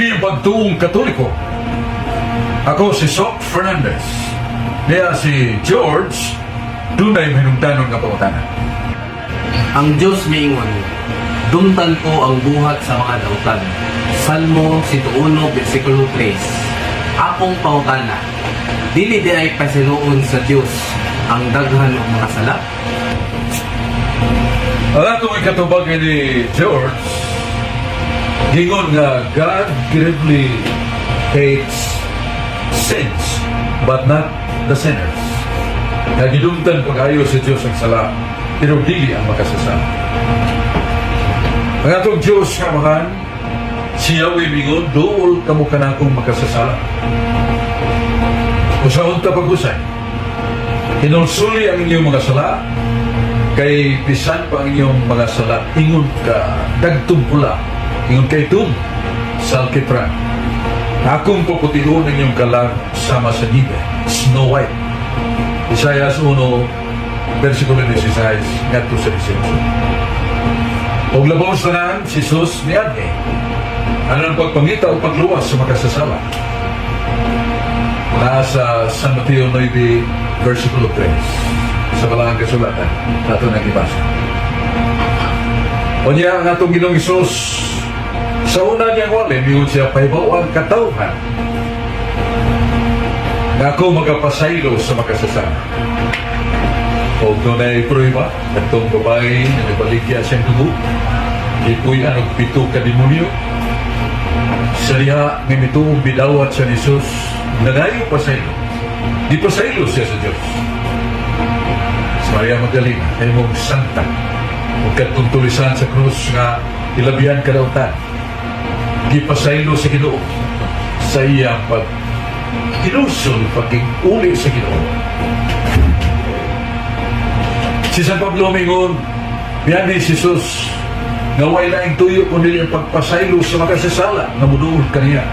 Kini pagtuong Katoliko. Ako si Sok Fernandez. Niya si George, dunay hinungdanon nga pangutanan. Ang Diyos miingon, dumtan ko ang buhat sa mga dautan. Salmo 101, versikulo 3. Akong pangutana, dili di ay pasiluon sa Diyos ang daghan ng mga sala? Ang atong ikatubag ni George, gingon nga God gravely hates sins, but not the sinners. Nagidumtan pag-ayo sa Diyos ang sala, pero dili ang makasasala. Ang atong Diyos kamahan, siya wimingon, dool kamo ka na akong makasasala. Usahon ta pag-usay, hinulsuli ang inyong mga sala, kay bisan pa ang inyong mga sala, ingon ka, dagtong pula, ingon kay tum, salkitran. Akong puputihon ang inyong kalag sama sa nibe, Snow White. Isaias 1, versikulo 16, ngadto sa 18. Og labaw sa naan, si Jesus niadni. Ano ang pagpangita o pagluwas sa makasasala? Nasa San Mateo 9, versikulo 3. Sa balangang kasulatan, nato nag-ibasa. O niya ang atong Ginoong Hesus, sa una niyang wali, miyon siya pahibaw ang katawhan na ako magapasaylo sa makasasama. O doon ay prueba, itong babae na nabaligya siyang dugo, ipoy anong pito ka demonyo, sa liha ng mituong bidawat sa Jesus, nanayo pasaylo. Di pasaylo siya sa Diyos. Sa Maria Magdalena, ay mong santa, huwag katong tulisan sa krus nga ilabihan ka daw ta. Di pasaylo sa Ginoo sa iyang pag kinusol, paging uli sa Ginoo. Si San Pablo mingon, biyan ni Jesus, nga way laing tuyo kundi ang pagpasaylo sa makasasala na muduol kaniya.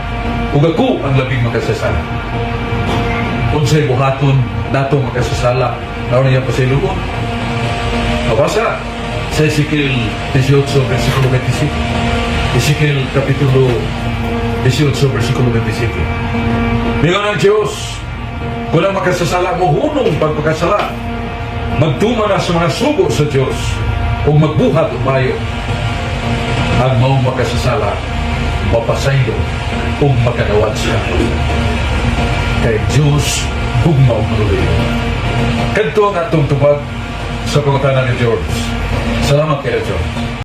Ug ako ang labing makasasala. Kung sa'y buhaton, natong makasasala, na niya pasayloon. Mabasa sa Ezekiel 18, versikulo 25. Ezekiel kapitulo 18, versikulo 27. Mingon ang Diyos, kung ang makasasala mo hunong pagpakasala, magtuma na sa mga sugo sa Diyos o magbuhat umayo. Ang maong makasasala, mapasaylo o makadawat siya. Kay Diyos, bugmaw maluloy. Kanto ang atong tubag sa pangutanan ni George. Salamat kayo, George.